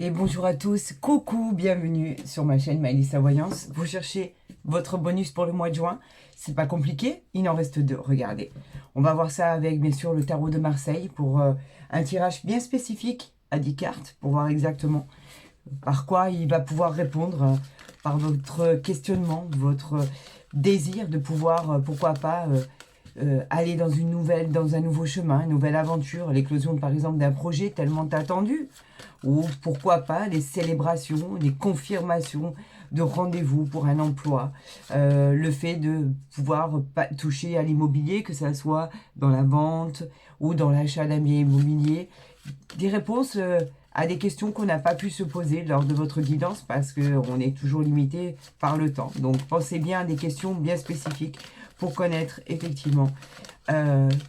Et bonjour à tous, coucou, bienvenue sur ma chaîne Maëlys Voyance. Vous cherchez votre bonus pour le mois de juin, c'est pas compliqué, il en reste deux, regardez. On va voir ça avec bien sûr le tarot de Marseille pour un tirage bien spécifique à 10 cartes pour voir exactement par quoi il va pouvoir répondre, par votre questionnement, votre désir de pouvoir, pourquoi pas, aller dans un nouveau chemin, une nouvelle aventure, l'éclosion par exemple d'un projet tellement attendu, ou pourquoi pas les célébrations, les confirmations de rendez-vous pour un emploi, le fait de pouvoir toucher à l'immobilier, que ce soit dans la vente ou dans l'achat d'un bien immobilier, des réponses à des questions qu'on n'a pas pu se poser lors de votre guidance parce qu'on est toujours limité par le temps. Donc pensez bien à des questions bien spécifiques pour connaître effectivement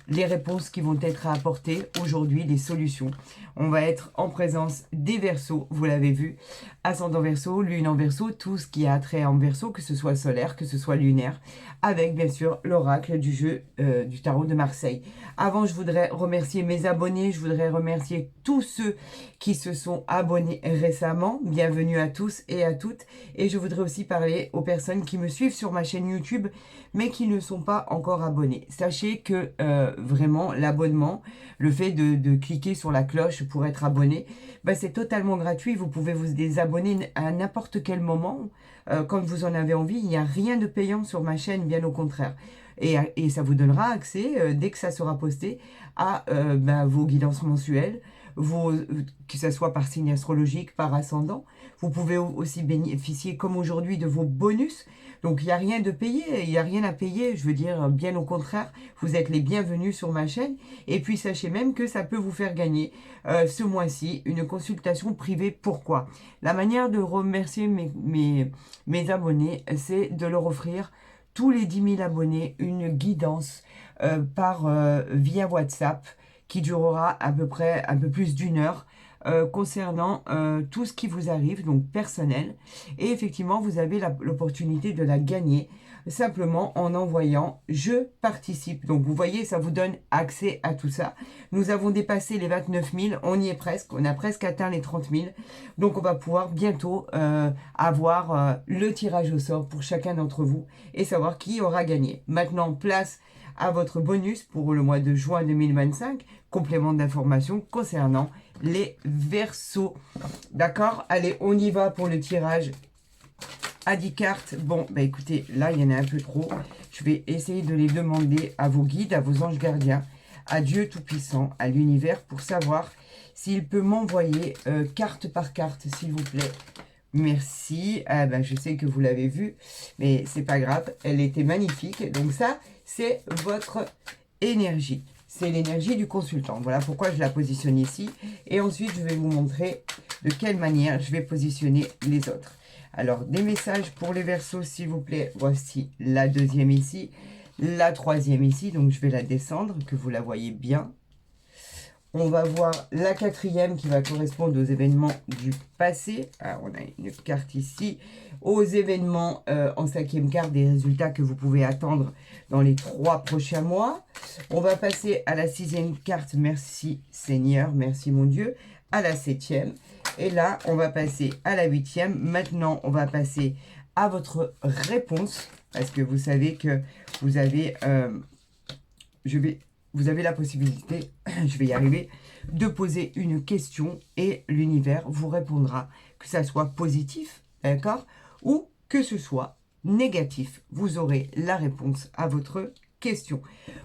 les réponses qui vont être à apporter aujourd'hui, les solutions. On va être en présence des Verseaux, vous l'avez vu, ascendant Verseau, lune en Verseau, tout ce qui a trait en Verseau, que ce soit solaire, que ce soit lunaire, avec bien sûr l'oracle du jeu du tarot de Marseille. Avant, je voudrais remercier mes abonnés, je voudrais remercier tous ceux qui se sont abonnés récemment. Bienvenue à tous et à toutes. Et je voudrais aussi parler aux personnes qui me suivent sur ma chaîne YouTube, mais qui ne sont pas encore abonnés. Sachez que vraiment l'abonnement, le fait de cliquer sur la cloche pour être abonné, ben, c'est totalement gratuit. Vous pouvez vous désabonner à n'importe quel moment, quand vous en avez envie. Il n'y a rien de payant sur ma chaîne, bien au contraire. Et ça vous donnera accès, dès que ça sera posté, à ben, vos guidances mensuelles, que ce soit par signe astrologique, par ascendant. Vous pouvez aussi bénéficier, comme aujourd'hui, de vos bonus. Donc, il n'y a rien de payé, il n'y a rien à payer. Je veux dire, bien au contraire, vous êtes les bienvenus sur ma chaîne. Et puis, sachez même que ça peut vous faire gagner, ce mois-ci, une consultation privée. Pourquoi? La manière de remercier mes abonnés, c'est de leur offrir tous les 10 000 abonnés une guidance via WhatsApp qui durera à peu près un peu plus d'une heure, concernant tout ce qui vous arrive, donc personnel. Et effectivement, vous avez l'opportunité de la gagner simplement en envoyant «Je participe». Donc vous voyez, ça vous donne accès à tout ça. Nous avons dépassé les 29 000, on y est presque, on a presque atteint les 30 000. Donc on va pouvoir bientôt avoir le tirage au sort pour chacun d'entre vous et savoir qui aura gagné. Maintenant, place à votre bonus pour le mois de juin 2025, complément d'information concernant les Verseaux. D'accord? Allez, on y va pour le tirage à 10 cartes. Bon, bah écoutez, là, il y en a un peu trop. Je vais essayer de les demander à vos guides, à vos anges gardiens, à Dieu Tout-Puissant, à l'univers, pour savoir s'il peut m'envoyer carte par carte, s'il vous plaît. Merci. Ah ben, je sais que vous l'avez vue, mais c'est pas grave. Elle était magnifique. Donc ça, c'est votre énergie. C'est l'énergie du consultant. Voilà pourquoi je la positionne ici. Et ensuite, je vais vous montrer de quelle manière je vais positionner les autres. Alors, des messages pour les Verseaux, s'il vous plaît. Voici la deuxième ici, la troisième ici. Donc, je vais la descendre, que vous la voyez bien. On va voir la quatrième qui va correspondre aux événements du passé. Alors, on a une carte ici. Aux événements en cinquième carte, des résultats que vous pouvez attendre dans les 3 prochains mois. On va passer à la sixième carte. Merci Seigneur, merci mon Dieu. À la septième. Et là, on va passer à la huitième. Maintenant, on va passer à votre réponse. Parce que vous savez que vous avez... vous avez la possibilité, je vais y arriver, de poser une question et l'univers vous répondra, que ça soit positif, d'accord, ou que ce soit négatif. Vous aurez la réponse à votre question.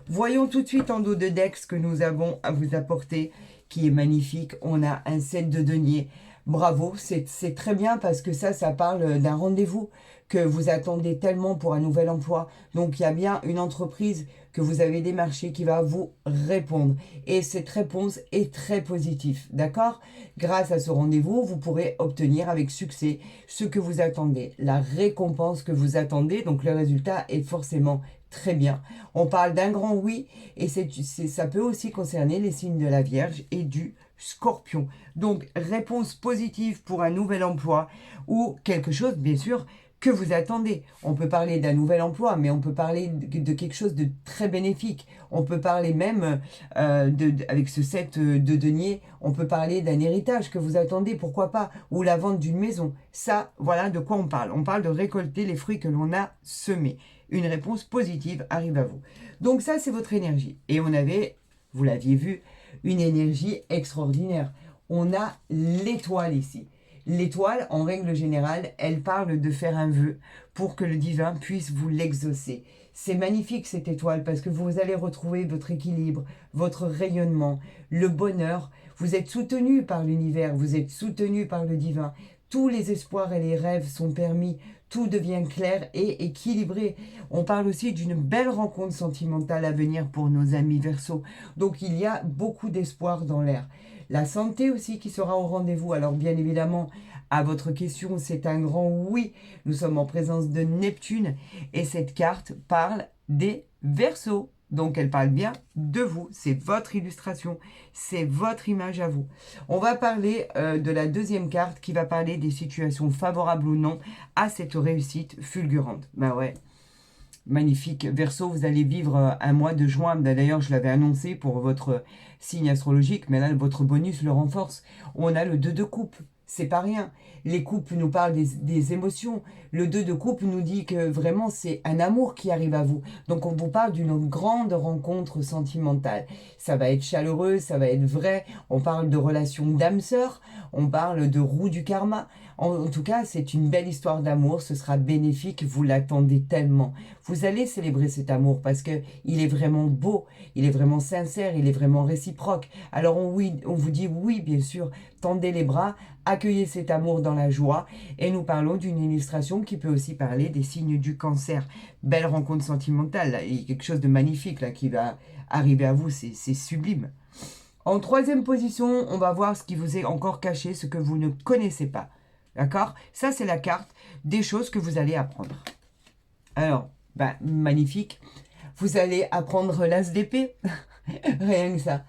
Voyons tout de suite en dos de deck ce que nous avons à vous apporter, qui est magnifique. On a un 7 de denier. Bravo, c'est très bien parce que ça parle d'un rendez-vous que vous attendez tellement pour un nouvel emploi. Donc, il y a bien une entreprise que vous avez démarché qui va vous répondre. Et cette réponse est très positive, d'accord? Grâce à ce rendez-vous, vous pourrez obtenir avec succès ce que vous attendez, la récompense que vous attendez. Donc, le résultat est forcément très bien. On parle d'un grand oui et ça peut aussi concerner les signes de la Vierge et du Scorpion. Donc, réponse positive pour un nouvel emploi ou quelque chose, bien sûr, que vous attendez. On peut parler d'un nouvel emploi, mais on peut parler de quelque chose de très bénéfique. On peut parler même, avec ce 7 de denier, on peut parler d'un héritage que vous attendez, pourquoi pas, ou la vente d'une maison. Ça, voilà de quoi on parle. On parle de récolter les fruits que l'on a semés. Une réponse positive arrive à vous. Donc ça, c'est votre énergie. Et on avait, vous l'aviez vu, une énergie extraordinaire. On a l'étoile ici. L'étoile, en règle générale, elle parle de faire un vœu pour que le divin puisse vous l'exaucer. C'est magnifique cette étoile parce que vous allez retrouver votre équilibre, votre rayonnement, le bonheur. Vous êtes soutenu par l'univers, vous êtes soutenu par le divin. Tous les espoirs et les rêves sont permis. Tout devient clair et équilibré. On parle aussi d'une belle rencontre sentimentale à venir pour nos amis Verseaux. Donc il y a beaucoup d'espoir dans l'air. La santé aussi qui sera au rendez-vous. Alors bien évidemment, à votre question, c'est un grand oui. Nous sommes en présence de Neptune et cette carte parle des Verseaux. Donc elle parle bien de vous, c'est votre illustration, c'est votre image à vous. On va parler de la deuxième carte qui va parler des situations favorables ou non à cette réussite fulgurante. Ben ouais, magnifique. Verseau, vous allez vivre un mois de juin. D'ailleurs, je l'avais annoncé pour votre signe astrologique, mais là, votre bonus le renforce. On a le 2 de coupe. C'est pas rien. Les coupes nous parlent des émotions. Le 2 de coupe nous dit que vraiment c'est un amour qui arrive à vous. Donc on vous parle d'une grande rencontre sentimentale. Ça va être chaleureux, ça va être vrai. On parle de relations d'âme sœur. On parle de roue du karma. En tout cas, c'est une belle histoire d'amour. Ce sera bénéfique. Vous l'attendez tellement. Vous allez célébrer cet amour parce que il est vraiment beau. Il est vraiment sincère. Il est vraiment réciproque. Alors on vous dit oui, bien sûr. Tendez les bras. Accueillez cet amour dans la joie et nous parlons d'une illustration qui peut aussi parler des signes du cancer. Belle rencontre sentimentale, là. Il y a quelque chose de magnifique là, qui va arriver à vous, c'est sublime. En troisième position, on va voir ce qui vous est encore caché, ce que vous ne connaissez pas. D'accord? Ça, c'est la carte des choses que vous allez apprendre. Alors, magnifique. Vous allez apprendre l'as d'épée. Rien que ça.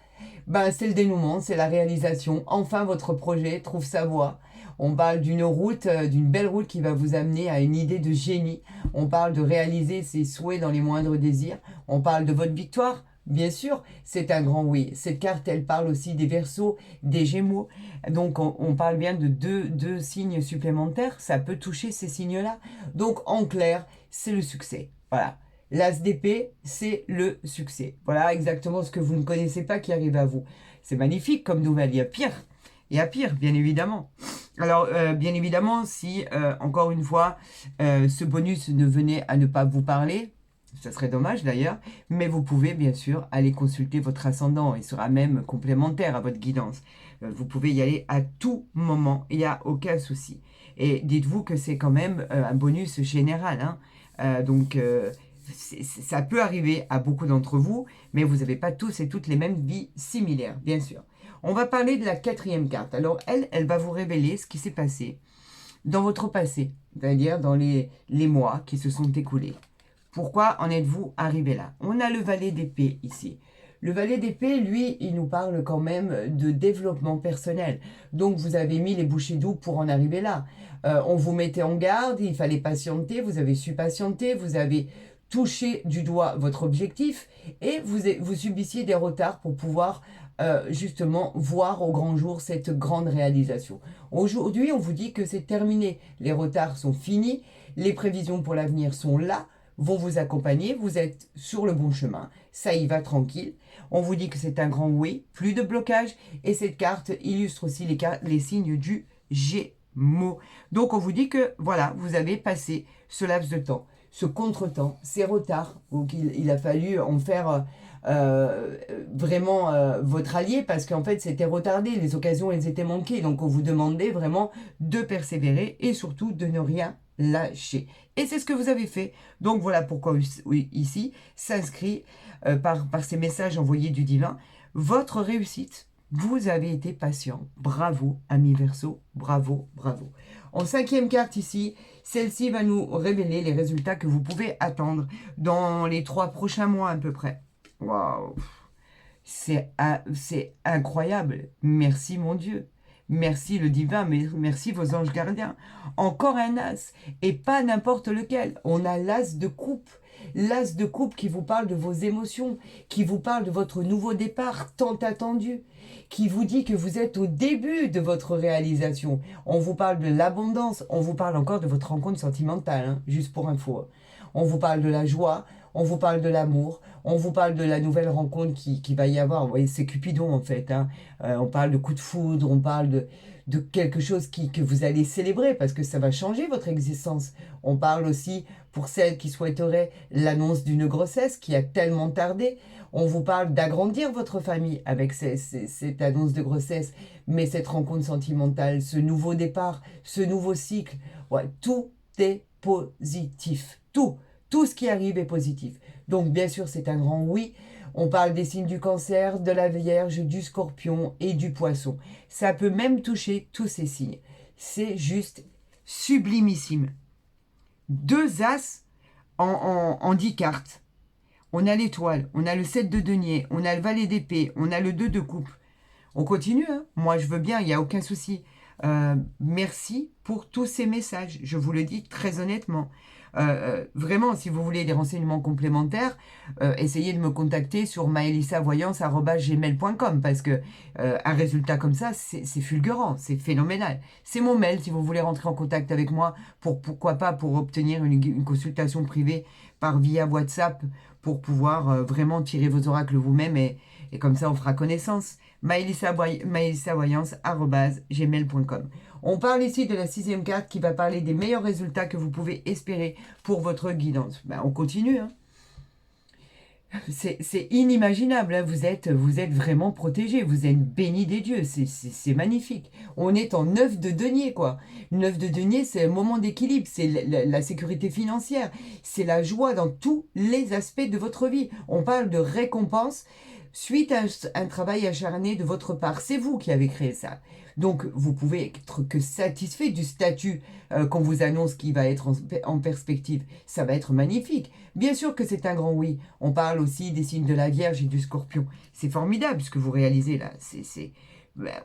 C'est le dénouement, c'est la réalisation. Enfin, votre projet trouve sa voie. On parle d'une route, d'une belle route qui va vous amener à une idée de génie. On parle de réaliser ses souhaits dans les moindres désirs. On parle de votre victoire. Bien sûr, c'est un grand oui. Cette carte, elle parle aussi des Verseaux, des Gémeaux. Donc, on parle bien de deux signes supplémentaires. Ça peut toucher ces signes-là. Donc, en clair, c'est le succès. Voilà. L'as d'épée, c'est le succès. Voilà exactement ce que vous ne connaissez pas qui arrive à vous. C'est magnifique comme nouvelle. Il y a pire. Il y a pire, bien évidemment. Alors, bien évidemment, si, encore une fois, ce bonus ne venait à ne pas vous parler, ça serait dommage d'ailleurs, mais vous pouvez bien sûr aller consulter votre ascendant. Il sera même complémentaire à votre guidance. Vous pouvez y aller à tout moment. Il n'y a aucun souci. Et dites-vous que c'est quand même un bonus général. Hein. Donc... ça peut arriver à beaucoup d'entre vous, mais vous n'avez pas tous et toutes les mêmes vies similaires, bien sûr. On va parler de la quatrième carte. Alors, elle va vous révéler ce qui s'est passé dans votre passé, c'est-à-dire dans les mois qui se sont écoulés. Pourquoi en êtes-vous arrivé là? On a le valet d'épée ici. Le valet d'épée, lui, il nous parle quand même de développement personnel. Donc, vous avez mis les bouchées doubles pour en arriver là. On vous mettait en garde, il fallait patienter, vous avez su patienter, vous avez touché du doigt votre objectif et vous subissiez des retards pour pouvoir justement voir au grand jour cette grande réalisation. Aujourd'hui, on vous dit que c'est terminé. Les retards sont finis, les prévisions pour l'avenir sont là, vont vous accompagner, vous êtes sur le bon chemin, ça y va tranquille. On vous dit que c'est un grand oui, plus de blocage, et cette carte illustre aussi les signes du Gémeaux. Donc on vous dit que voilà, vous avez passé ce laps de temps, ce contretemps, ces retards, donc il a fallu en faire vraiment votre allié, parce qu'en fait c'était retardé, les occasions elles étaient manquées, donc on vous demandait vraiment de persévérer et surtout de ne rien lâcher. Et c'est ce que vous avez fait. Donc voilà pourquoi ici s'inscrit par ces messages envoyés du divin, votre réussite. Vous avez été patient. Bravo, ami Verseau. Bravo, bravo. En cinquième carte ici, celle-ci va nous révéler les résultats que vous pouvez attendre dans les 3 prochains mois à peu près. Waouh! C'est incroyable. Merci mon Dieu. Merci le divin, mais merci vos anges gardiens. Encore un as, et pas n'importe lequel. On a l'as de coupe. L'as de coupe qui vous parle de vos émotions, qui vous parle de votre nouveau départ tant attendu, qui vous dit que vous êtes au début de votre réalisation. On vous parle de l'abondance, on vous parle encore de votre rencontre sentimentale, hein, juste pour info. On vous parle de la joie, on vous parle de l'amour, on vous parle de la nouvelle rencontre qui va y avoir. Vous voyez, c'est Cupidon en fait. Hein. On parle de coup de foudre, on parle de quelque chose que vous allez célébrer parce que ça va changer votre existence. On parle aussi, pour celles qui souhaiteraient, l'annonce d'une grossesse qui a tellement tardé. On vous parle d'agrandir votre famille avec cette annonce de grossesse, mais cette rencontre sentimentale, ce nouveau départ, ce nouveau cycle, ouais, tout est positif. Tout ce qui arrive est positif. Donc bien sûr, c'est un grand oui. On parle des signes du cancer, de la Vierge, du Scorpion et du Poisson. Ça peut même toucher tous ces signes. C'est juste sublimissime. 2 as en 10 cartes. On a l'étoile, on a le 7 de denier, on a le valet d'épée, on a le 2 de coupe. On continue, hein. Moi je veux bien, il n'y a aucun souci. Merci pour tous ces messages, je vous le dis très honnêtement. Vraiment, si vous voulez des renseignements complémentaires, essayez de me contacter sur maëlysavoyance@gmail.com parce que un résultat comme ça, c'est fulgurant, c'est phénoménal. C'est mon mail si vous voulez rentrer en contact avec moi, pourquoi pas pour obtenir une consultation privée via WhatsApp pour pouvoir vraiment tirer vos oracles vous-même et comme ça on fera connaissance. maëlysavoyance@gmail.com. On parle ici de la 6e carte qui va parler des meilleurs résultats que vous pouvez espérer pour votre guidance. Ben, on continue. Hein. C'est inimaginable. Hein. Vous êtes vraiment protégé. Vous êtes béni des dieux. C'est magnifique. On est en 9 de denier, quoi. 9 de denier, c'est un moment d'équilibre. C'est la sécurité financière. C'est la joie dans tous les aspects de votre vie. On parle de récompense suite à un travail acharné de votre part. C'est vous qui avez créé ça. Donc, vous pouvez être que satisfait du statut qu'on vous annonce qui va être en perspective. Ça va être magnifique. Bien sûr que c'est un grand oui. On parle aussi des signes de la Vierge et du Scorpion. C'est formidable ce que vous réalisez là.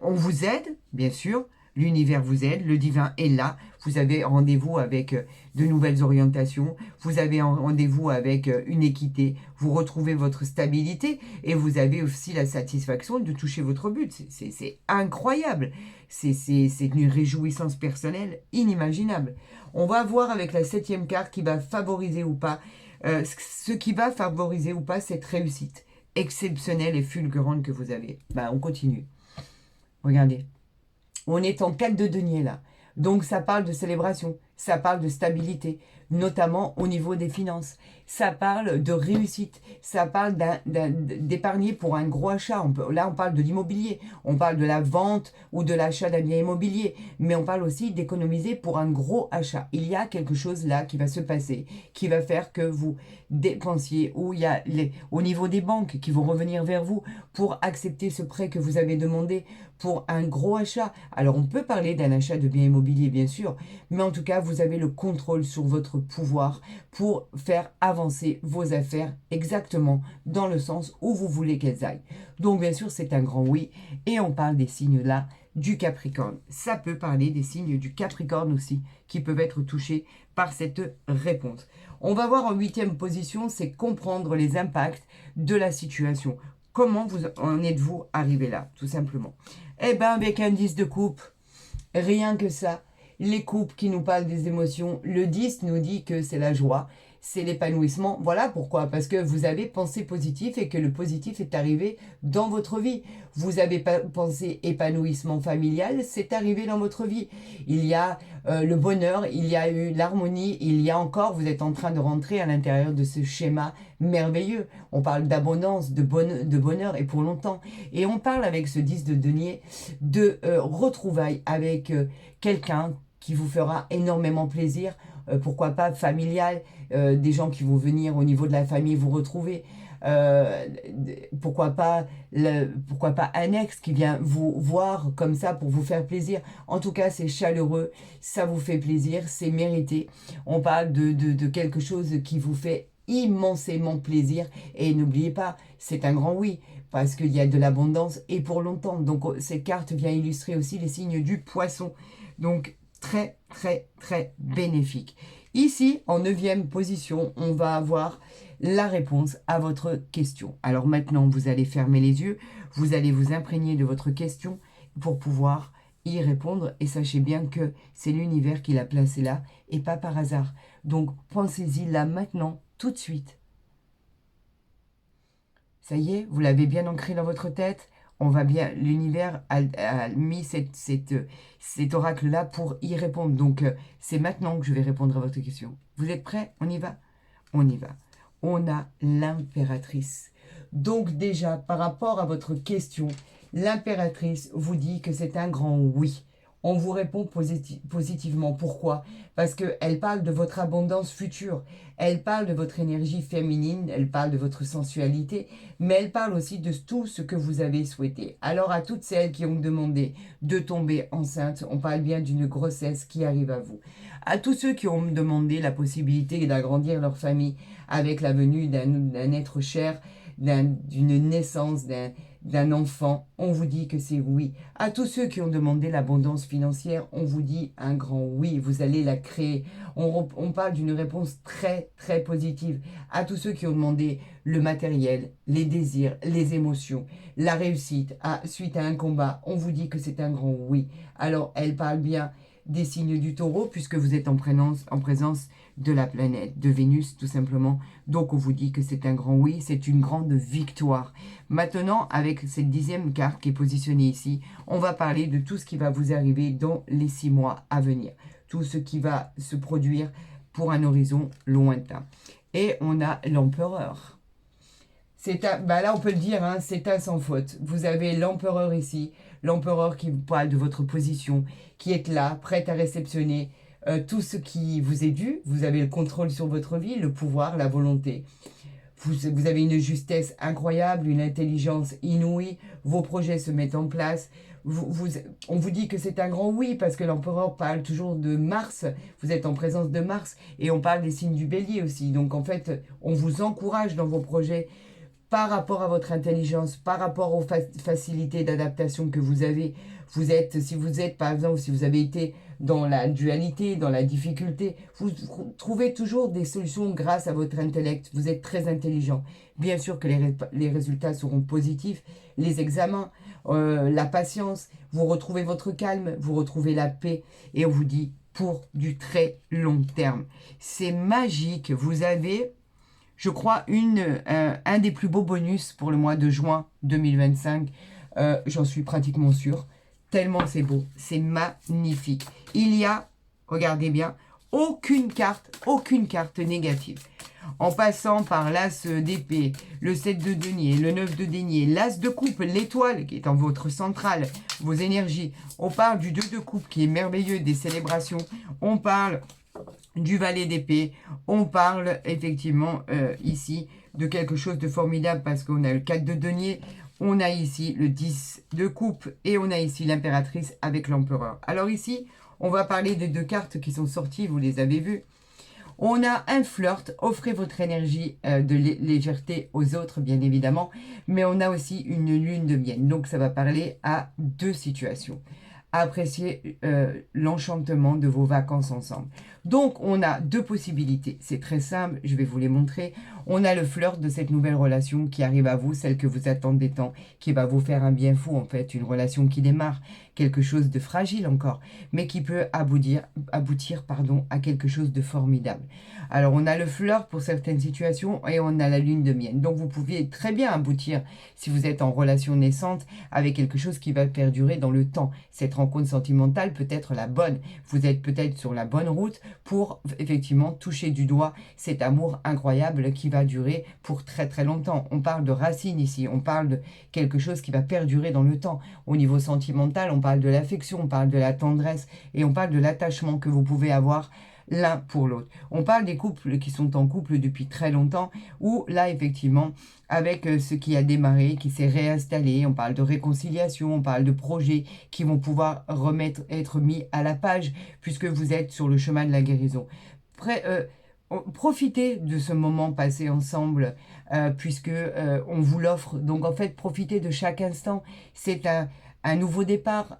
On vous aide, bien sûr. L'univers vous aide, le divin est là. Vous avez rendez-vous avec de nouvelles orientations. Vous avez rendez-vous avec une équité. Vous retrouvez votre stabilité et vous avez aussi la satisfaction de toucher votre but. C'est incroyable. C'est une réjouissance personnelle inimaginable. On va voir avec la 7e carte qui va favoriser ou pas. Ce qui va favoriser ou pas cette réussite exceptionnelle et fulgurante que vous avez. On continue. Regardez. On est en 4 de denier là. Donc ça parle de célébration, ça parle de stabilité, notamment au niveau des finances. Ça parle de réussite, ça parle d'épargner pour un gros achat. Là, on parle de l'immobilier, on parle de la vente ou de l'achat d'un bien immobilier, mais on parle aussi d'économiser pour un gros achat. Il y a quelque chose là qui va se passer, qui va faire que vous dépensiez, ou il y a au niveau des banques qui vont revenir vers vous pour accepter ce prêt que vous avez demandé pour un gros achat. Alors, on peut parler d'un achat de bien immobilier, bien sûr, mais en tout cas, vous avez le contrôle sur votre pouvoir pour faire avancer vos affaires exactement dans le sens où vous voulez qu'elles aillent. Donc, bien sûr, c'est un grand oui. Et on parle des signes là du Capricorne. Ça peut parler des signes du Capricorne aussi, qui peuvent être touchés par cette réponse. On va voir en 8e position, c'est comprendre les impacts de la situation. Comment en êtes-vous arrivé là, tout simplement? Eh bien, avec un 10 de coupe, rien que ça. Les coupes qui nous parlent des émotions, le 10 nous dit que c'est la joie, c'est l'épanouissement. Voilà pourquoi, parce que vous avez pensé positif et que le positif est arrivé dans votre vie. Vous avez pensé épanouissement familial, c'est arrivé dans votre vie. Il y a le bonheur, il y a eu l'harmonie, il y a encore, vous êtes en train de rentrer à l'intérieur de ce schéma merveilleux. On parle d'abondance, de bonheur et pour longtemps. Et on parle avec ce 10 de denier de retrouvailles avec quelqu'un qui vous fera énormément plaisir, pourquoi pas familial, des gens qui vont venir au niveau de la famille vous retrouver, pourquoi pas un ex qui vient vous voir comme ça pour vous faire plaisir. En tout cas, c'est chaleureux, ça vous fait plaisir, c'est mérité. On parle de quelque chose qui vous fait immensément plaisir et n'oubliez pas, c'est un grand oui. parce qu'il y a de l'abondance et pour longtemps. Donc cette carte vient illustrer aussi les signes du poisson. Donc très très très bénéfique. Ici, en 9e position, on va avoir la réponse à votre question. Alors maintenant, vous allez fermer les yeux, vous allez vous imprégner de votre question pour pouvoir y répondre. Et sachez bien que c'est l'univers qui l'a placé là et pas par hasard. Donc pensez-y là maintenant, tout de suite. Ça y est, vous l'avez bien ancré dans votre tête. On va bien, l'univers a mis cet oracle-là pour y répondre. Donc, c'est maintenant que je vais répondre à votre question. Vous êtes prêts? On y va? On y va. On a l'impératrice. Donc déjà, par rapport à votre question, l'impératrice vous dit que c'est un grand oui. On vous répond positivement. Pourquoi? Parce qu'elle parle de votre abondance future. Elle parle de votre énergie féminine, elle parle de votre sensualité, mais elle parle aussi de tout ce que vous avez souhaité. Alors à toutes celles qui ont demandé de tomber enceinte, on parle bien d'une grossesse qui arrive à vous. À tous ceux qui ont demandé la possibilité d'agrandir leur famille avec la venue d'un être cher, d'une naissance, d'un enfant, on vous dit que c'est oui. À tous ceux qui ont demandé l'abondance financière, on vous dit un grand oui, vous allez la créer. On parle d'une réponse très très positive. À tous ceux qui ont demandé le matériel, les désirs, les émotions, la réussite suite à un combat, on vous dit que c'est un grand oui. Alors elle parle bien des signes du taureau puisque vous êtes en présence de la planète, de Vénus tout simplement. Donc on vous dit que c'est un grand oui, c'est une grande victoire. Maintenant, avec cette 10e carte qui est positionnée ici, on va parler de tout ce qui va vous arriver dans les 6 mois à venir. Tout ce qui va se produire pour un horizon lointain. Et on a l'empereur. Là on peut le dire, hein, c'est un sans faute. Vous avez l'empereur ici, l'empereur qui vous parle de votre position, qui est là, prête à réceptionner tout ce qui vous est dû. Vous avez le contrôle sur votre vie, le pouvoir, la volonté. Vous avez une justesse incroyable, une intelligence inouïe, vos projets se mettent en place. On vous dit que c'est un grand oui parce que l'empereur parle toujours de Mars, vous êtes en présence de Mars et on parle des signes du bélier aussi. Donc en fait, on vous encourage dans vos projets par rapport à votre intelligence, par rapport aux facilités d'adaptation que vous avez. Si vous êtes, par exemple, si vous avez été dans la dualité, dans la difficulté, vous trouvez toujours des solutions grâce à votre intellect. Vous êtes très intelligent. Bien sûr que les résultats seront positifs. Les examens, la patience, vous retrouvez votre calme, vous retrouvez la paix et on vous dit pour du très long terme. C'est magique. Vous avez, je crois, un des plus beaux bonus pour le mois de juin 2025. J'en suis pratiquement sûre. Tellement c'est beau. C'est magnifique. Il y a, regardez bien, aucune carte négative. En passant par l'as d'épée, le 7 de denier, le 9 de denier, l'as de coupe, l'étoile qui est en votre centrale, vos énergies. On parle du 2 de coupe qui est merveilleux, des célébrations. On parle du valet d'épée. On parle effectivement ici de quelque chose de formidable parce qu'on a le 4 de denier. On a ici le 10 de coupe et on a ici l'impératrice avec l'empereur. Alors ici, on va parler des 2 cartes qui sont sorties, vous les avez vues. On a un flirt, offrez votre énergie de légèreté aux autres, bien évidemment. Mais on a aussi une lune de miel. Donc ça va parler à 2 situations. Appréciez l'enchantement de vos vacances ensemble. Donc, on a 2 possibilités. C'est très simple, je vais vous les montrer. On a le flirt de cette nouvelle relation qui arrive à vous, celle que vous attendez tant, qui va vous faire un bien fou en fait. Une relation qui démarre, quelque chose de fragile encore, mais qui peut aboutir à quelque chose de formidable. Alors, on a le flirt pour certaines situations et on a la lune de miel. Donc, vous pouvez très bien aboutir, si vous êtes en relation naissante, avec quelque chose qui va perdurer dans le temps. Cette rencontre sentimentale peut être la bonne. Vous êtes peut-être sur la bonne route pour effectivement toucher du doigt cet amour incroyable qui va durer pour très très longtemps. On parle de racines ici, on parle de quelque chose qui va perdurer dans le temps. Au niveau sentimental, on parle de l'affection, on parle de la tendresse et on parle de l'attachement que vous pouvez avoir l'un pour l'autre. On parle des couples qui sont en couple depuis très longtemps, où là, effectivement, avec ce qui a démarré, qui s'est réinstallé, on parle de réconciliation, on parle de projets qui vont pouvoir être mis à la page, puisque vous êtes sur le chemin de la guérison. profitez de ce moment passé ensemble, puisque on vous l'offre. Donc en fait, profitez de chaque instant. C'est un nouveau départ,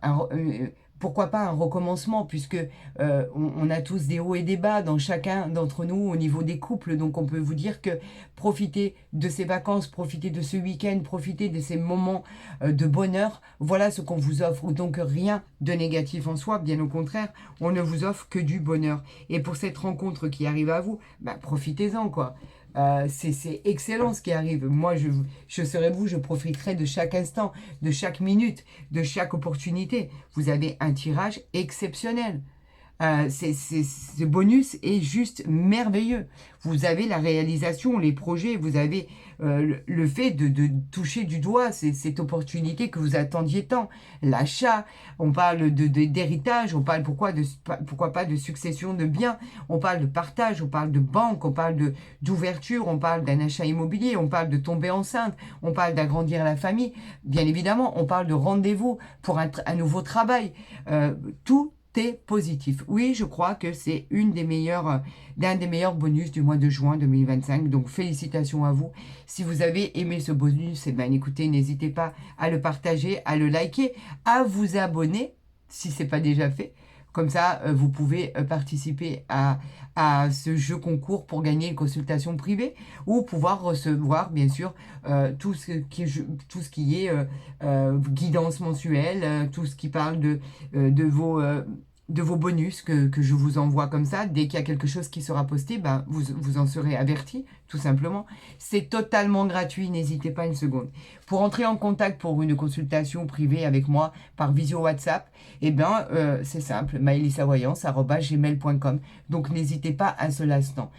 pourquoi pas un recommencement, puisque on a tous des hauts et des bas dans chacun d'entre nous au niveau des couples. Donc on peut vous dire que profitez de ces vacances, profitez de ce week-end, profitez de ces moments de bonheur. Voilà ce qu'on vous offre. Donc rien de négatif en soi, bien au contraire, on ne vous offre que du bonheur. Et pour cette rencontre qui arrive à vous, bah, profitez-en, quoi. C'est excellent ce qui arrive. Moi, je serai vous, je profiterai de chaque instant, de chaque minute, de chaque opportunité. Vous avez un tirage exceptionnel. Ce bonus est juste merveilleux. Vous avez la réalisation, les projets, vous avez le fait de toucher du doigt cette opportunité que vous attendiez tant. L'achat, on parle d'héritage, on parle pourquoi pas de succession de biens, on parle de partage, on parle de banque, on parle d'ouverture, on parle d'un achat immobilier, on parle de tomber enceinte, on parle d'agrandir la famille. Bien évidemment, on parle de rendez-vous pour un nouveau travail. Tout est positif. Oui, je crois que c'est l'un des meilleurs bonus du mois de juin 2025. Donc, félicitations à vous. Si vous avez aimé ce bonus, eh bien, écoutez, n'hésitez pas à le partager, à le liker, à vous abonner, si ce n'est pas déjà fait. Comme ça, vous pouvez participer à ce jeu concours pour gagner une consultation privée ou pouvoir recevoir, bien sûr, tout ce qui est guidance mensuelle, tout ce qui parle de vos bonus que je vous envoie comme ça. Dès qu'il y a quelque chose qui sera posté, ben, vous en serez averti, tout simplement. C'est totalement gratuit, n'hésitez pas une seconde. Pour entrer en contact pour une consultation privée avec moi par visio WhatsApp, eh bien, c'est simple, maëlysavoyance@gmail.com. Donc, n'hésitez pas un seul instant.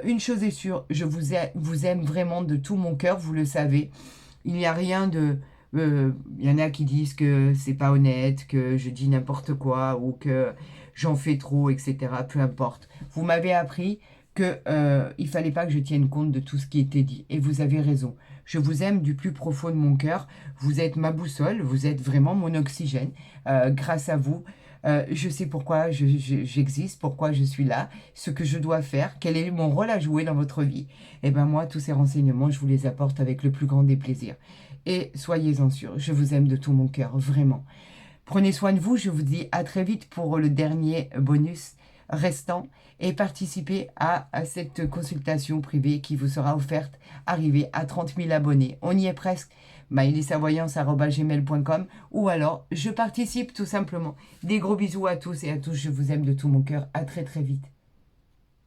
Une chose est sûre, je vous aime vraiment de tout mon cœur, vous le savez. Il n'y a rien de... y en a qui disent que c'est pas honnête, que je dis n'importe quoi ou que j'en fais trop, etc. Peu importe. Vous m'avez appris que il fallait pas que je tienne compte de tout ce qui était dit. Et vous avez raison. Je vous aime du plus profond de mon cœur. Vous êtes ma boussole. Vous êtes vraiment mon oxygène. Grâce à vous, je sais pourquoi j'existe, pourquoi je suis là, ce que je dois faire, quel est mon rôle à jouer dans votre vie. Et ben moi, tous ces renseignements, je vous les apporte avec le plus grand des plaisirs. Et soyez-en sûrs, je vous aime de tout mon cœur, vraiment. Prenez soin de vous, je vous dis à très vite pour le dernier bonus restant et participez à cette consultation privée qui vous sera offerte, arrivée à 30 000 abonnés. On y est presque, maëlysavoyance@gmail.com ou alors je participe tout simplement. Des gros bisous à tous et à tous, je vous aime de tout mon cœur, à très très vite.